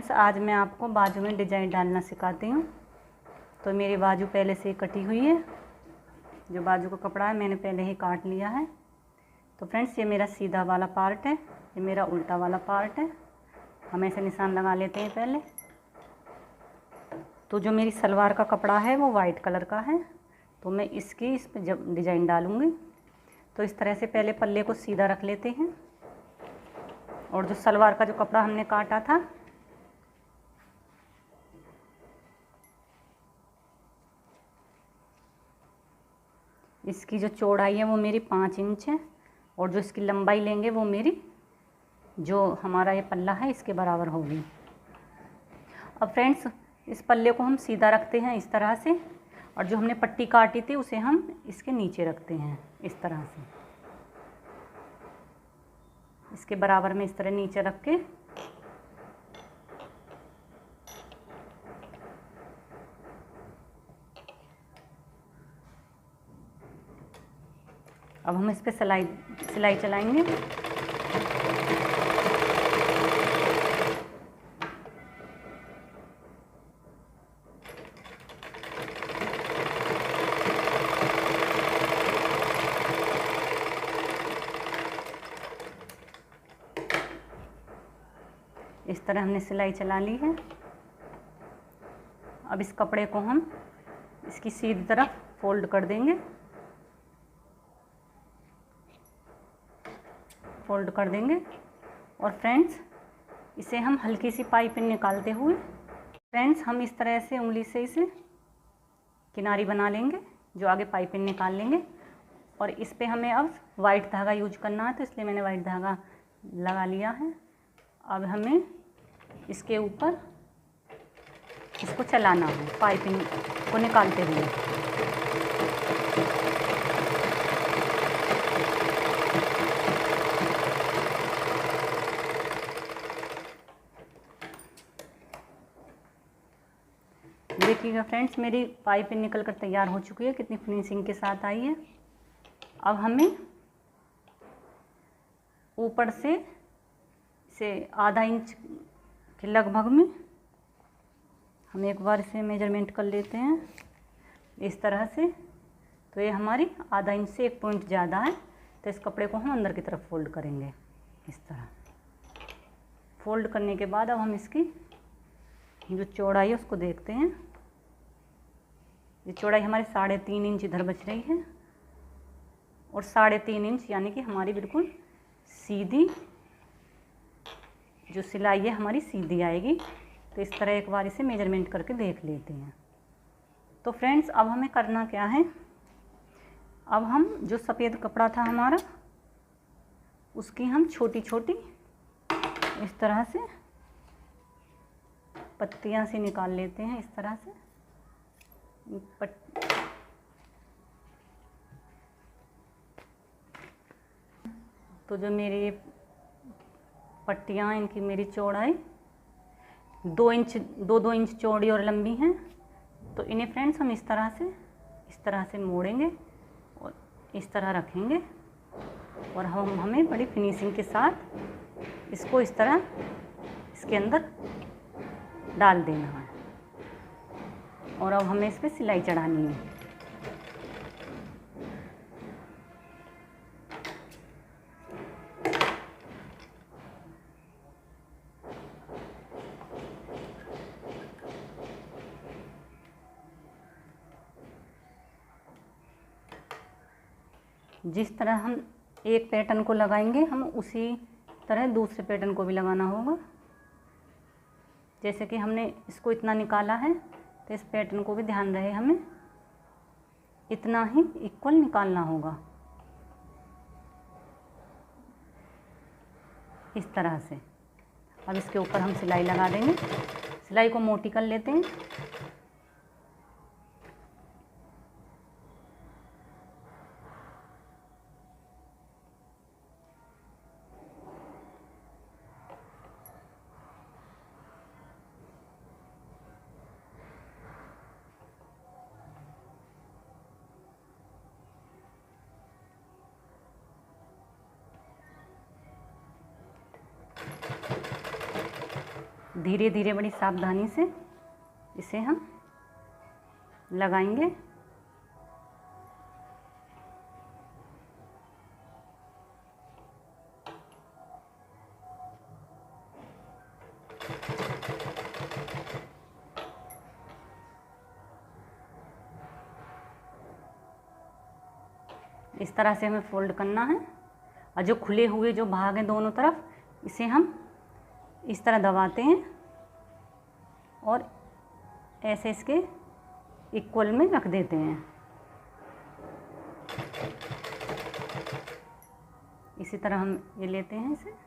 Friends, आज मैं आपको बाजू में डिज़ाइन डालना सिखाती हूँ। तो मेरी बाजू पहले से कटी हुई है। जो बाजू का कपड़ा है मैंने पहले ही काट लिया है। तो फ्रेंड्स, ये मेरा सीधा वाला पार्ट है, ये मेरा उल्टा वाला पार्ट है। हम ऐसे निशान लगा लेते हैं पहले। तो जो मेरी सलवार का कपड़ा है वो वाइट कलर का है, तो मैं इस पर जब डिज़ाइन डालूँगी तो इस तरह से पहले पल्ले को सीधा रख लेते हैं। और जो सलवार का जो कपड़ा हमने काटा था इसकी जो चौड़ाई है वो मेरी 5 इंच है, और जो इसकी लंबाई लेंगे वो मेरी जो हमारा ये पल्ला है इसके बराबर होगी। अब फ्रेंड्स, इस पल्ले को हम सीधा रखते हैं इस तरह से, और जो हमने पट्टी काटी थी उसे हम इसके नीचे रखते हैं इस तरह से, इसके बराबर में इस तरह नीचे रख के अब हम इस पर सिलाई चलाएंगे। इस तरह हमने सिलाई चला ली है। अब इस कपड़े को हम इसकी सीधी तरफ फोल्ड कर देंगे, और फ्रेंड्स इसे हम हल्की सी पाइपिंग निकालते हुए फ्रेंड्स हम इस तरह से उंगली से इसे किनारी बना लेंगे, जो आगे पाइपिंग निकाल लेंगे। और इस पे हमें अब वाइट धागा यूज करना है, तो इसलिए मैंने वाइट धागा लगा लिया है। अब हमें इसके ऊपर इसको चलाना है पाइपिंग को निकालते हुए। देखिएगा फ्रेंड्स, मेरी पाइपिंग निकल कर तैयार हो चुकी है, कितनी फिनिशिंग के साथ आई है। अब हमें ऊपर से इसे आधा इंच के लगभग में हम एक बार इसे मेजरमेंट कर लेते हैं इस तरह से। तो ये हमारी आधा इंच से 1 पॉइंट ज़्यादा है, तो इस कपड़े को हम अंदर की तरफ फोल्ड करेंगे इस तरह। फोल्ड करने के बाद अब हम इसकी जो चौड़ाई है उसको देखते हैं। ये चौड़ाई हमारी 3.5 इंच इधर बच रही है, और 3.5 इंच यानी कि हमारी बिल्कुल सीधी जो सिलाई है हमारी सीधी आएगी। तो इस तरह एक बार इसे मेजरमेंट करके देख लेते हैं। तो फ्रेंड्स, अब हमें करना क्या है, अब हम जो सफ़ेद कपड़ा था हमारा उसकी हम छोटी छोटी इस तरह से पत्तियां से निकाल लेते हैं इस तरह से। तो जो मेरी पट्टियाँ इनकी मेरी चौड़ाई 2 इंच चौड़ी और लंबी हैं। तो इन्हें फ्रेंड्स हम इस तरह से मोड़ेंगे और इस तरह रखेंगे, और हमें बड़ी फिनिशिंग के साथ इसको इस तरह इसके अंदर डाल देना है। और अब हमें इस पर सिलाई चढ़ानी है। जिस तरह हम एक पैटर्न को लगाएंगे, हम उसी तरह दूसरे पैटर्न को भी लगाना होगा। जैसे कि हमने इसको इतना निकाला है, तो इस पैटर्न को भी ध्यान रहे हमें इतना ही इक्वल निकालना होगा इस तरह से। अब इसके ऊपर हम सिलाई लगा देंगे। सिलाई को मोटी कर लेते हैं। धीरे धीरे बड़ी सावधानी से इसे हम लगाएंगे। इस तरह से हमें फोल्ड करना है और जो खुले हुए जो भाग हैं दोनों तरफ, इसे हम इस तरह दबाते हैं और ऐसे इसके इक्वल में रख देते हैं। इसी तरह हम ये लेते हैं इसे।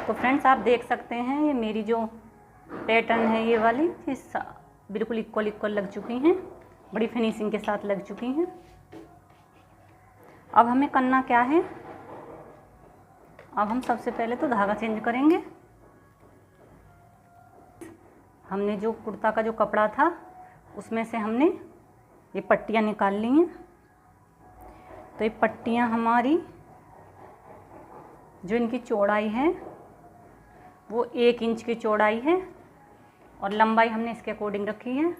तो फ्रेंड्स आप देख सकते हैं ये मेरी जो पैटर्न है ये वाली बिल्कुल इक्वल लग चुकी हैं, बड़ी फिनिशिंग के साथ लग चुकी हैं। अब हमें करना क्या है, अब हम सबसे पहले तो धागा चेंज करेंगे। हमने जो कुर्ता का जो कपड़ा था उसमें से हमने ये पट्टियाँ निकाल ली हैं। तो ये पट्टियाँ हमारी जो इनकी चौड़ाई है वो 1 इंच की चौड़ाई है और लंबाई हमने इसके अकॉर्डिंग रखी है।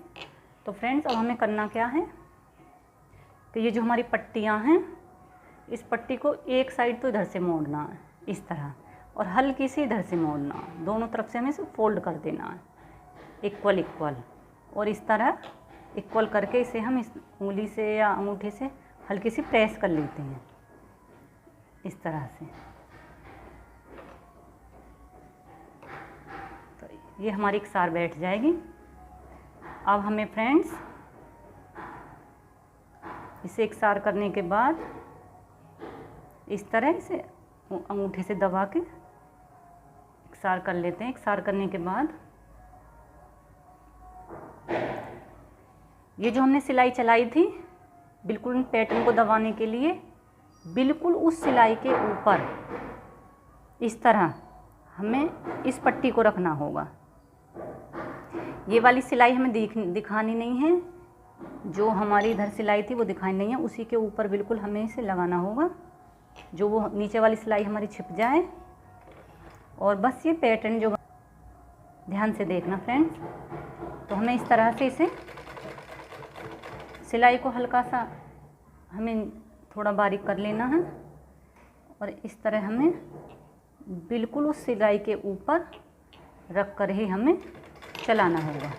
तो फ्रेंड्स अब हमें करना क्या है कि ये जो हमारी पट्टियाँ हैं इस पट्टी को एक साइड तो इधर से मोड़ना है इस तरह, और हल्की सी इधर से मोड़ना है। दोनों तरफ से हमें इसे फोल्ड कर देना है इक्वल, और इस तरह इक्वल करके इसे हम इस उंगली से या अंगूठे से हल्की सी प्रेस कर लेते हैं इस तरह से। तो ये हमारी एकसार बैठ जाएगी। अब हमें फ्रेंड्स इसे एकसार करने के बाद इस तरह इसे अंगूठे से दबा के एकसार कर लेते हैं। एकसार करने के बाद ये जो हमने सिलाई चलाई थी बिल्कुल पैटर्न को दबाने के लिए, बिल्कुल उस सिलाई के ऊपर इस तरह हमें इस पट्टी को रखना होगा। ये वाली सिलाई हमें दिखानी नहीं है, जो हमारी इधर सिलाई थी वो दिखानी नहीं है, उसी के ऊपर बिल्कुल हमें इसे लगाना होगा, जो वो नीचे वाली सिलाई हमारी छिप जाए। और बस ये पैटर्न जो, ध्यान से देखना फ्रेंड्स, तो हमें इस तरह से इसे सिलाई को हल्का सा हमें थोड़ा बारीक कर लेना है और इस तरह हमें बिल्कुल उस सिलाई के ऊपर रख कर ही हमें चलाना होगा।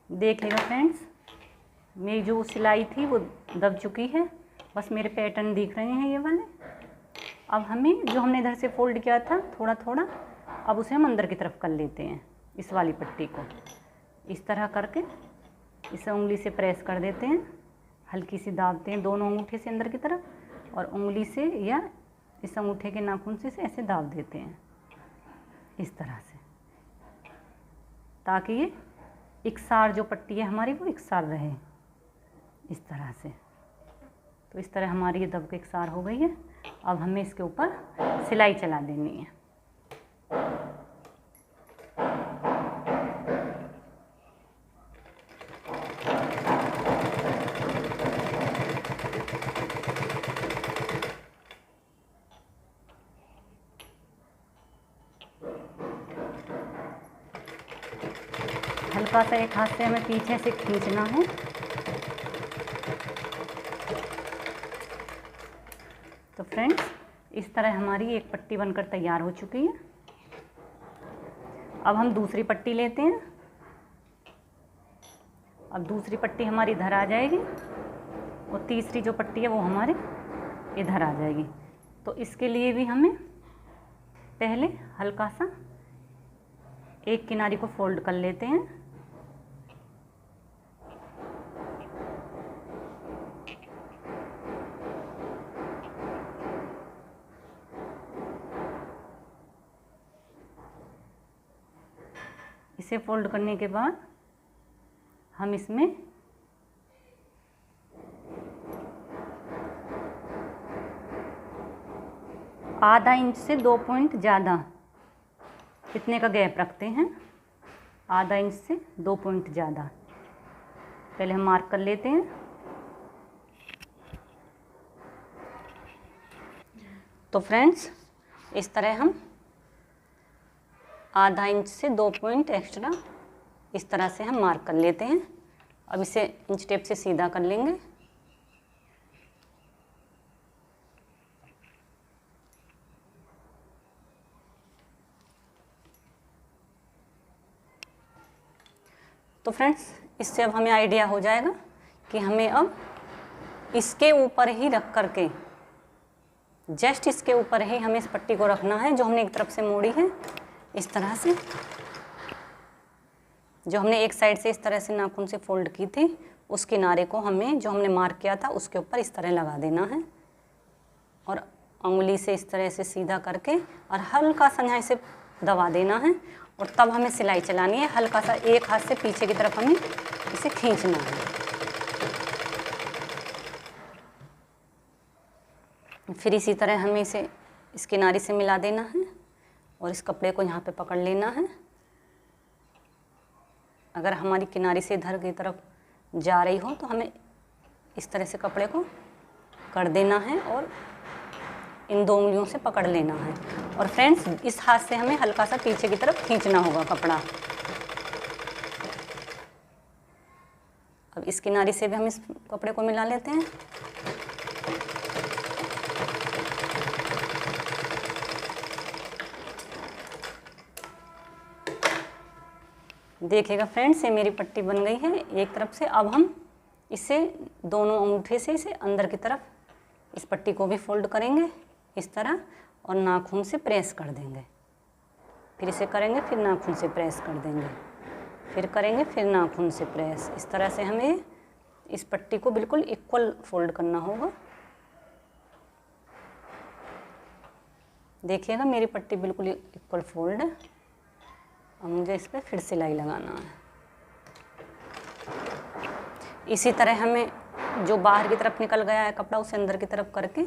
देखिएगा फ्रेंड्स, मेरी जो सिलाई थी वो दब चुकी है, बस मेरे पैटर्न दिख रहे हैं ये वाले। अब हमें जो हमने इधर से फोल्ड किया था थोड़ा थोड़ा, अब उसे हम अंदर की तरफ कर लेते हैं। इस वाली पट्टी को इस तरह करके इसे उंगली से प्रेस कर देते हैं, हल्की सी दाबते हैं दोनों अंगूठे से अंदर की तरफ, और उंगली से या इस अंगूठे के नाखून से ऐसे दाब देते हैं इस तरह से, ताकि ये इकसार जो पट्टी है हमारी वो इकसार रहे। इस तरह से। तो इस तरह हमारी ये दबके एकसार हो गई है। अब हमें इसके ऊपर सिलाई चला देनी है। हल्का सा एक हाथ से हमें पीछे से खींचना है। तो फ्रेंड्स, इस तरह हमारी एक पट्टी बनकर तैयार हो चुकी है। अब हम दूसरी पट्टी लेते हैं। अब दूसरी पट्टी हमारी इधर आ जाएगी और तीसरी जो पट्टी है वो हमारे इधर आ जाएगी। तो इसके लिए भी हमें पहले हल्का सा एक किनारे को फोल्ड कर लेते हैं। इसे फोल्ड करने के बाद हम इसमें आधा इंच से 2 पॉइंट ज़्यादा कितने का गैप रखते हैं, आधा इंच से 2 पॉइंट ज़्यादा पहले हम मार्क कर लेते हैं। तो फ्रेंड्स, इस तरह हम आधा इंच से 2 पॉइंट एक्स्ट्रा इस तरह से हम मार्क कर लेते हैं। अब इसे इंच टेप से सीधा कर लेंगे। तो फ्रेंड्स, इससे अब हमें आइडिया हो जाएगा कि हमें अब इसके ऊपर ही रख करके, जस्ट इसके ऊपर ही हमें इस पट्टी को रखना है जो हमने एक तरफ से मोड़ी है। इस तरह से जो हमने एक साइड से इस तरह से नाखून से फोल्ड की थी, उस किनारे को हमें जो हमने मार्क किया था उसके ऊपर इस तरह लगा देना है और उंगली से इस तरह से सीधा करके और हल्का सा यहाँ इसे दबा देना है और तब हमें सिलाई चलानी है। हल्का सा एक हाथ से पीछे की तरफ हमें इसे खींचना है। फिर इसी तरह हमें इसे इस किनारे से मिला देना है और इस कपड़े को यहाँ पे पकड़ लेना है। अगर हमारी किनारे से इधर की तरफ जा रही हो तो हमें इस तरह से कपड़े को कर देना है और इन 2 उंगलियों से पकड़ लेना है। और फ्रेंड्स, इस हाथ से हमें हल्का सा पीछे की तरफ खींचना होगा कपड़ा। अब इस किनारे से भी हम इस कपड़े को मिला लेते हैं। देखिएगा फ्रेंड्स, ये मेरी पट्टी बन गई है एक तरफ से। अब हम इसे दोनों अंगूठे से इसे अंदर की तरफ इस पट्टी को भी फोल्ड करेंगे इस तरह और नाखून से प्रेस कर देंगे। फिर इसे करेंगे, फिर नाखून से प्रेस कर देंगे, फिर करेंगे, फिर नाखून से प्रेस। इस तरह से हमें इस पट्टी को बिल्कुल इक्वल फोल्ड करना होगा। देखिएगा मेरी पट्टी बिल्कुल इक्वल फोल्ड है। अब मुझे इस पर फिर सिलाई लगाना है। इसी तरह हमें जो बाहर की तरफ निकल गया है कपड़ा उसे अंदर की तरफ करके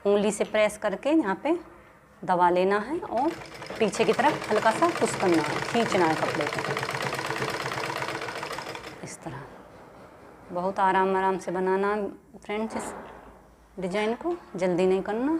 उंगली से प्रेस करके यहाँ पे दबा लेना है और पीछे की तरफ हल्का सा पुश करना है, खींचना है कपड़े को इस तरह। बहुत आराम से बनाना है फ्रेंड्स इस डिजाइन को, जल्दी नहीं करना।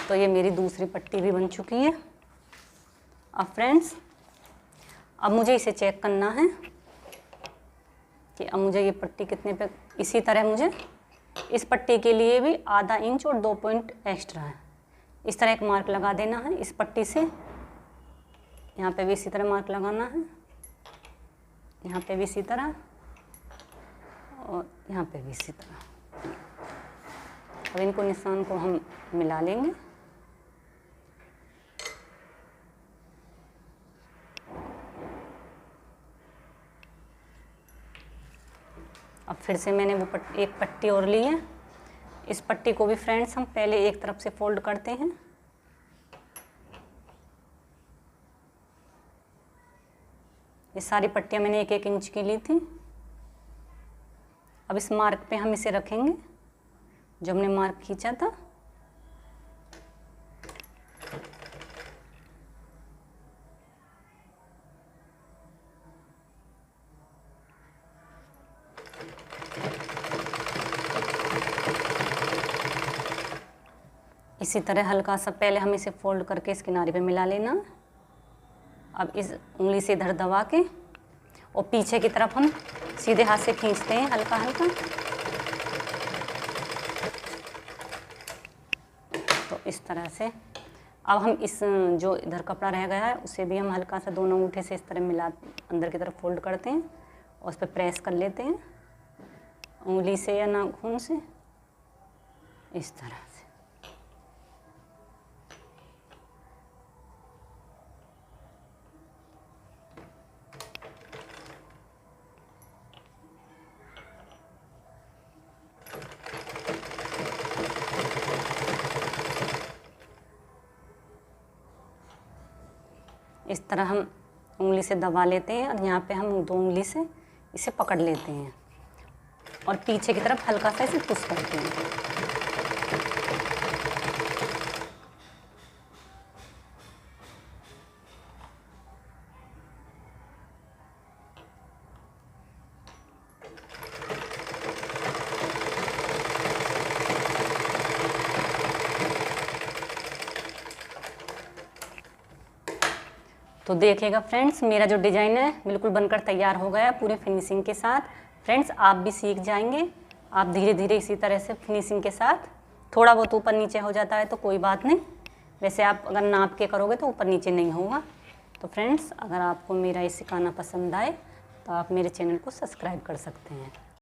तो ये मेरी दूसरी पट्टी भी बन चुकी है। अब फ्रेंड्स, अब मुझे इसे चेक करना है कि अब मुझे ये पट्टी कितने पे। इसी तरह मुझे इस पट्टी के लिए भी आधा इंच और 2 पॉइंट एक्स्ट्रा है। इस तरह एक मार्क लगा देना है इस पट्टी से। यहाँ पे भी इसी तरह मार्क लगाना है, यहाँ पे भी इसी तरह और यहाँ पे भी इसी तरह। अब इनको निशान को हम मिला लेंगे। अब फिर से मैंने वो एक पट्टी और ली है। इस पट्टी को भी फ्रेंड्स हम पहले एक तरफ से फोल्ड करते हैं। ये सारी पट्टियाँ मैंने 1-1 इंच की ली थी। अब इस मार्क पे हम इसे रखेंगे जो हमने मार्क खींचा था। इसी तरह हल्का सा पहले हम इसे फोल्ड करके इस किनारे पे मिला लेना। अब इस उंगली से इधर दबा के और पीछे की तरफ हम सीधे हाथ से खींचते हैं हल्का हल्का। तो इस तरह से अब हम इस जो इधर कपड़ा रह गया है उसे भी हम हल्का सा दोनों अंगूठे से इस तरह मिला अंदर की तरफ फोल्ड करते हैं और उस पर प्रेस कर लेते हैं उंगली से या नाखून से, इस तरह से। इस तरह हम उंगली से दबा लेते हैं और यहाँ पे हम 2 उंगली से इसे पकड़ लेते हैं और पीछे की तरफ हल्का सा इसे पुश करते हैं। तो देखिएगा फ्रेंड्स, मेरा जो डिज़ाइन है बिल्कुल बनकर तैयार हो गया पूरे फिनिशिंग के साथ। फ्रेंड्स आप भी सीख जाएंगे। आप धीरे धीरे इसी तरह से फिनिशिंग के साथ, थोड़ा बहुत ऊपर नीचे हो जाता है तो कोई बात नहीं, वैसे आप अगर नाप के करोगे तो ऊपर नीचे नहीं होगा। तो फ्रेंड्स अगर आपको मेरा ये सिखाना पसंद आए तो आप मेरे चैनल को सब्सक्राइब कर सकते हैं।